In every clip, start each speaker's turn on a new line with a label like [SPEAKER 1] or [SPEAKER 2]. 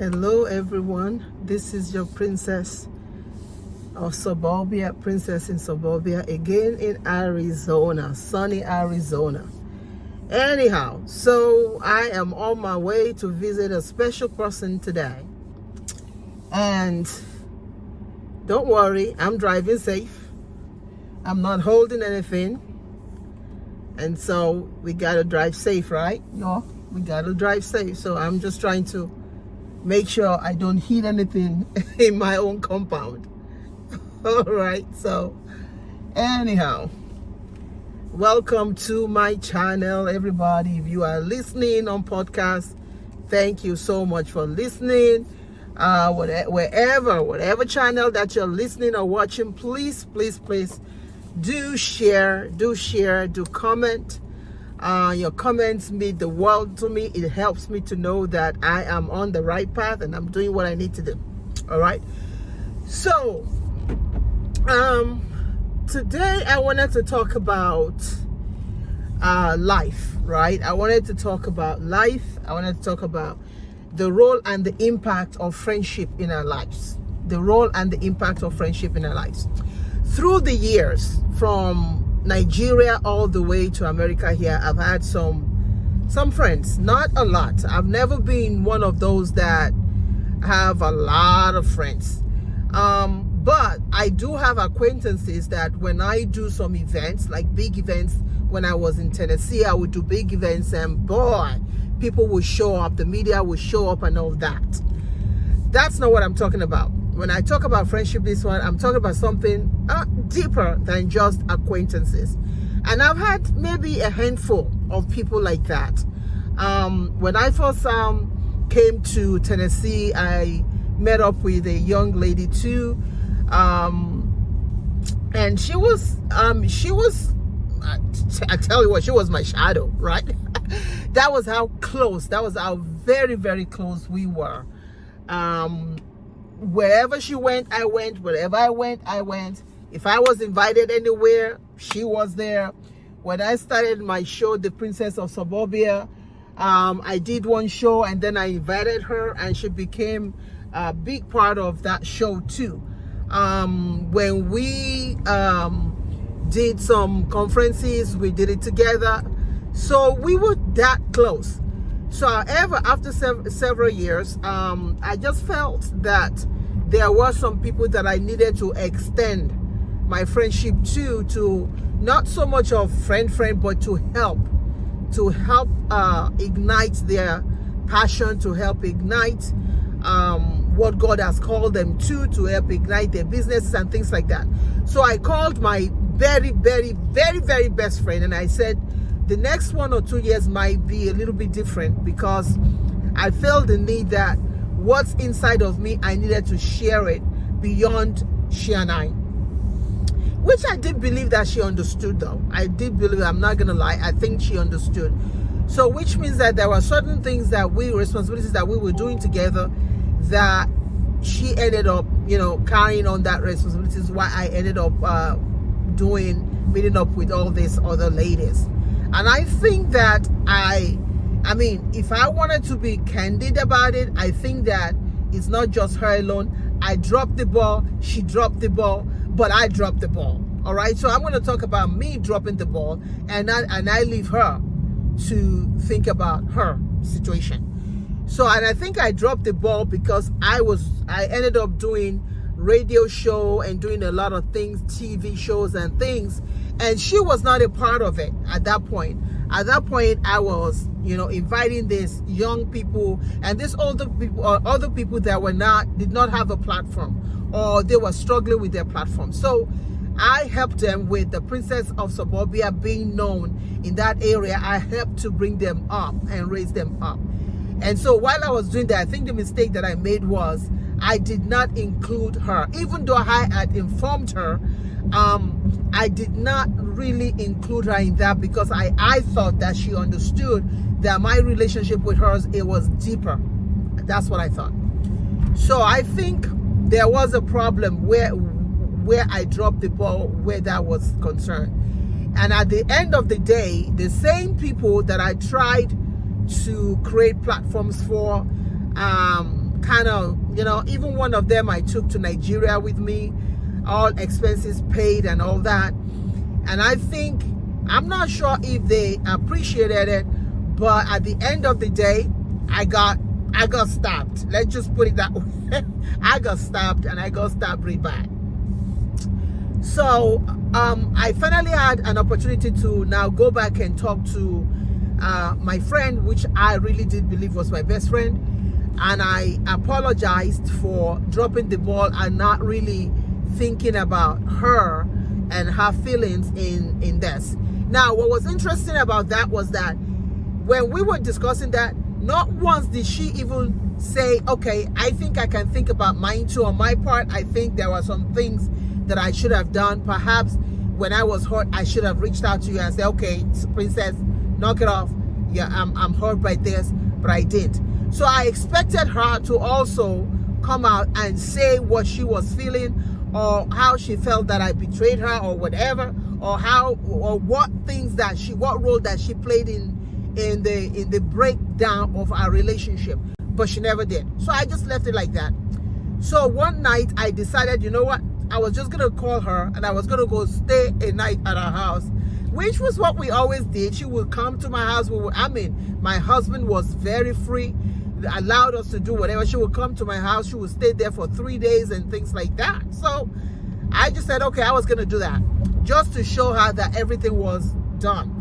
[SPEAKER 1] Hello everyone, this is your princess of Suburbia, princess in Suburbia, again in Arizona, sunny Arizona. Anyhow, so I am on my way to visit a special person today. And don't worry, I'm driving safe. I'm not holding anything. And so we gotta drive safe, right? No, we gotta drive safe. So I'm just trying to make sure I don't hit anything in my own compound. All right, so anyhow, welcome to my channel, everybody. If you are listening on podcast, thank you so much for listening. Whatever channel that you're listening or watching, please do share, do comment. Your comments mean the world to me. It helps me to know that I am on the right path and I'm doing what I need to do. All right. So, today I wanted to talk about life, right? I wanted to talk about life. I wanted to talk about the role and the impact of friendship in our lives. The role and the impact of friendship in our lives. Through the years, from Nigeria all the way to America here, I've had some friends, not a lot. I've never been one of those that have a lot of friends. But I do have acquaintances that when I do some events, like big events, when I was in Tennessee, I would do big events and boy, people would show up, the media would show up and all that. That's not what I'm talking about. When I talk about friendship, this one, I'm talking about something deeper than just acquaintances. And I've had maybe a handful of people like that. When I first came to Tennessee, I met up with a young lady too. And she was, I tell you what, she was my shadow, right? That was how close, that was how very, very close we were. Wherever she went, I went. Wherever I went, I went. If I was invited anywhere, she was there. When I started my show, The Princess of Suburbia, I did one show and then I invited her and she became a big part of that show too. When we did some conferences, we did it together. So we were that close. So however, after several years, I just felt that there were some people that I needed to extend my friendship to not so much of friend, but to help ignite their passion, to help ignite what God has called them to help ignite their businesses and things like that. So I called my very, very, very, very best friend and I said, the next 1 or 2 years might be a little bit different because I felt the need that what's inside of me, I needed to share it beyond she and I. Which I did believe that she understood though. I did believe, I'm not going to lie, I think she understood. So which means that there were certain things that responsibilities that we were doing together that she ended up, carrying on that responsibilities, why I ended up meeting up with all these other ladies. And I think that I mean, if I wanted to be candid about it, I think that it's not just her alone. I dropped the ball, she dropped the ball, but I dropped the ball. All right, so I'm going to talk about me dropping the ball, and I leave her to think about her situation. So, and I think I dropped the ball because I ended up doing radio show and doing a lot of things, TV shows and things, and she was not a part of it at that point. At that point, I was, inviting these young people and these older people or other people that did not have a platform or they were struggling with their platform. So I helped them with the Princess of Suburbia being known in that area. I helped to bring them up and raise them up. And so while I was doing that, I think the mistake that I made was I did not include her. Even though I had informed her, I did not really include her in that because I thought that she understood that my relationship with hers, it was deeper. That's what I thought. So I think there was a problem where I dropped the ball where that was concerned. And at the end of the day, the same people that I tried to create platforms for, kind of, you know, even one of them I took to Nigeria with me, all expenses paid and all that. And I think, I'm not sure if they appreciated it, but at the end of the day, I got stabbed. Let's just put it that way. I got stabbed, and I got stabbed really bad. So I finally had an opportunity to now go back and talk to my friend, which I really did believe was my best friend. And I apologized for dropping the ball and not really thinking about her and her feelings in this. Now, what was interesting about that was that when we were discussing that, not once did she even say, okay, I think I can think about mine too. On my part, I think there were some things that I should have done. Perhaps when I was hurt, I should have reached out to you and said, okay, princess, knock it off. Yeah, I'm hurt by this, but I didn't. So I expected her to also come out and say what she was feeling, or how she felt that I betrayed her, or whatever, or what role that she played in the breakdown of our relationship. But she never did. So I just left it like that. So one night I decided, you know what? I was just going to call her, and I was going to go stay a night at her house, which was what we always did. She would come to my house. My husband was very free, allowed us to do whatever. She would come to my house. She would stay there for 3 days and things like that. So I just said, okay, I was going to do that just to show her that everything was done.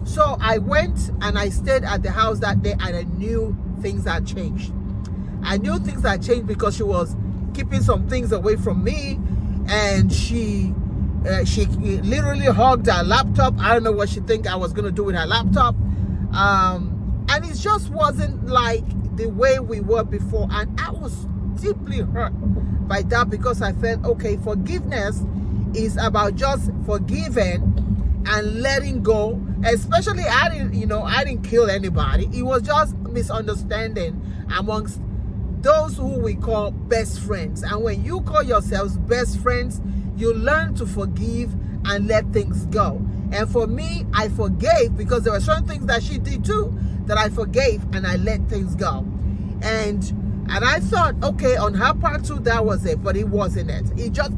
[SPEAKER 1] So I went and I stayed at the house that day, and I knew things had changed. I knew things had changed because she was keeping some things away from me, and she literally hugged her laptop. I don't know what she think I was going to do with her laptop. And it just wasn't like the way we were before. And I was deeply hurt by that, because I felt, okay, forgiveness is about just forgiving and letting go. Especially, I didn't kill anybody. It was just misunderstanding amongst those who we call best friends. And when you call yourselves best friends, you learn to forgive and let things go. And for me, I forgave, because there were certain things that she did too that I forgave, and I let things go. And I thought, okay, on her part too, that was it, but it wasn't it.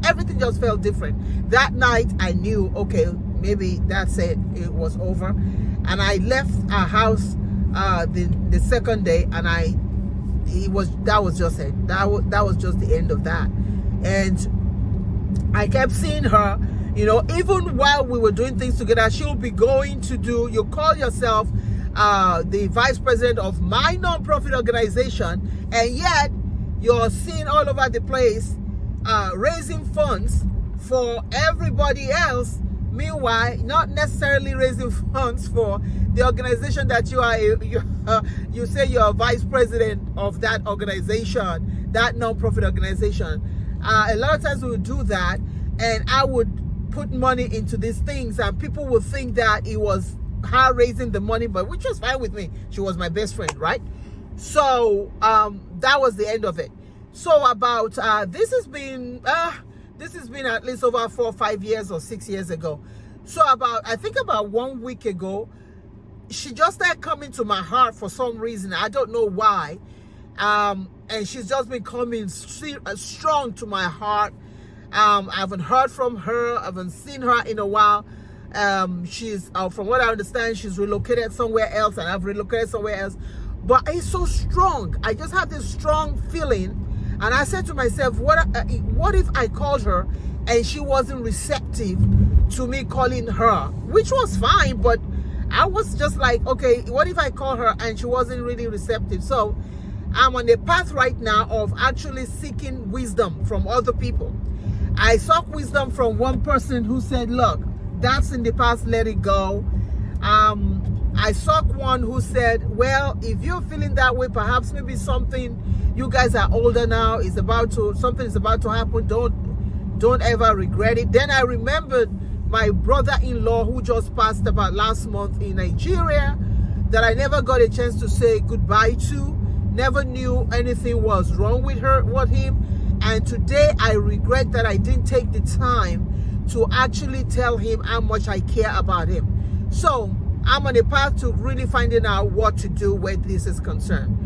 [SPEAKER 1] Everything just felt different. That night I knew, okay, maybe that's it. It was over. And I left our house the second day, and that was just it. That was just the end of that. And I kept seeing her, even while we were doing things together. She'll be going to you call yourself the vice president of my non-profit organization, and yet you're seen all over the place raising funds for everybody else. Meanwhile, not necessarily raising funds for the organization that you say you're a vice president of that organization, that non-profit organization. A lot of times we would do that, and I would put money into these things, and people would think that it was her raising the money, but which was fine with me. She was my best friend, right? So that was the end of it. So about this has been at least over 4 or 5 years or 6 years ago. So I think about 1 week ago, she just started coming to my heart for some reason. I don't know why. And she's just been coming strong to my heart. I haven't heard from her. I haven't seen her in a while. She's, from what I understand, she's relocated somewhere else, and I've relocated somewhere else. But it's so strong. I just have this strong feeling. And I said to myself, what if I called her and she wasn't receptive to me calling her? Which was fine, but I was just like, okay, what if I call her and she wasn't really receptive? So I'm on a path right now of actually seeking wisdom from other people. I sought wisdom from one person who said, look, that's in the past, let it go. I sought one who said, well, if you're feeling that way, perhaps maybe something, you guys are older now, something is about to happen, don't ever regret it. Then I remembered my brother-in-law who just passed about last month in Nigeria, that I never got a chance to say goodbye to, never knew anything was wrong with him. And today I regret that I didn't take the time to actually tell him how much I care about him. So I'm on a path to really finding out what to do where this is concerned.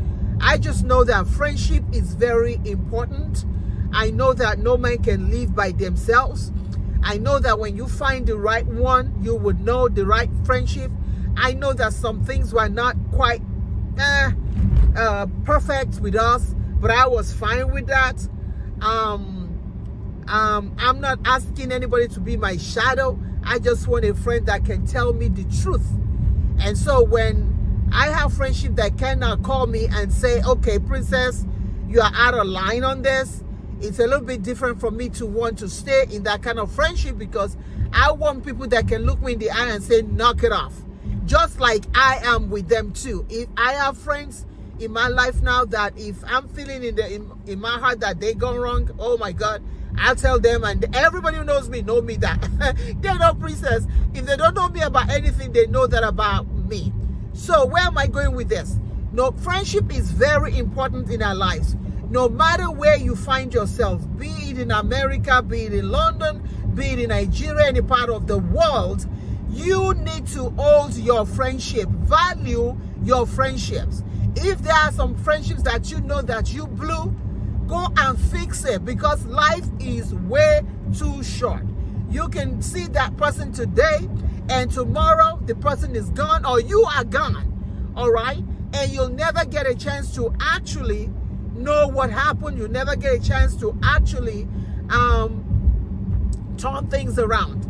[SPEAKER 1] I just know that friendship is very important. I know that no man can live by themselves. I know that when you find the right one, you would know the right friendship. I know that some things were not quite perfect with us, but I was fine with that. I'm not asking anybody to be my shadow. I just want a friend that can tell me the truth. And so when I have friendship that cannot call me and say, okay, princess, you are out of line on this, it's a little bit different for me to want to stay in that kind of friendship, because I want people that can look me in the eye and say, knock it off. Just like I am with them too. If I have friends in my life now that if I'm feeling in my heart that they gone wrong, oh my God, I'll tell them, and everybody who knows me know me that. They know princess. If they don't know me about anything, they know that about me. So where am I going with this? No, friendship is very important in our lives. No matter where you find yourself, be it in America, be it in London, be it in Nigeria, any part of the world, you need to hold your friendship. Value your friendships. If there are some friendships that you know that you blew, go and fix it, because life is way too short. You can see that person today and tomorrow the person is gone or you are gone, all right? And you'll never get a chance to actually know what happened. You'll never get a chance to actually turn things around.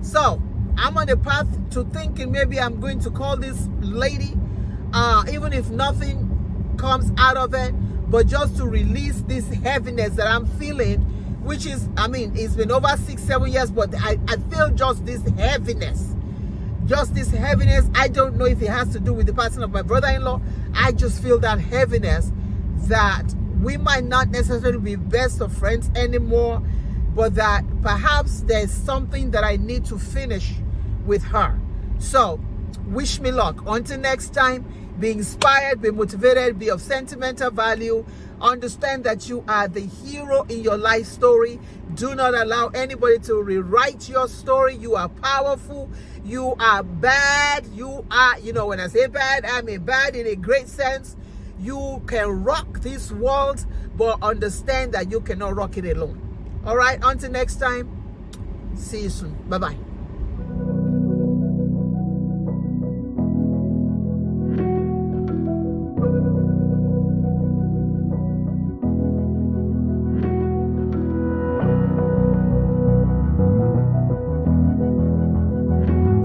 [SPEAKER 1] So I'm on the path to thinking maybe I'm going to call this lady, even if nothing comes out of it, but just to release this heaviness that I'm feeling, which is, I mean, it's been over 6-7 years, but I feel just this heaviness. Just this heaviness. I don't know if it has to do with the passing of my brother-in-law. I just feel that heaviness that we might not necessarily be best of friends anymore, but that perhaps there's something that I need to finish with her. So, wish me luck. Until next time, be inspired, be motivated, be of sentimental value. Understand that you are the hero in your life story. Do not allow anybody to rewrite your story. You are powerful. You are bad. You are, you know, when I say bad, I mean bad in a great sense. You can rock this world, but understand that you cannot rock it alone. All right, until next time, see you soon. Bye-bye.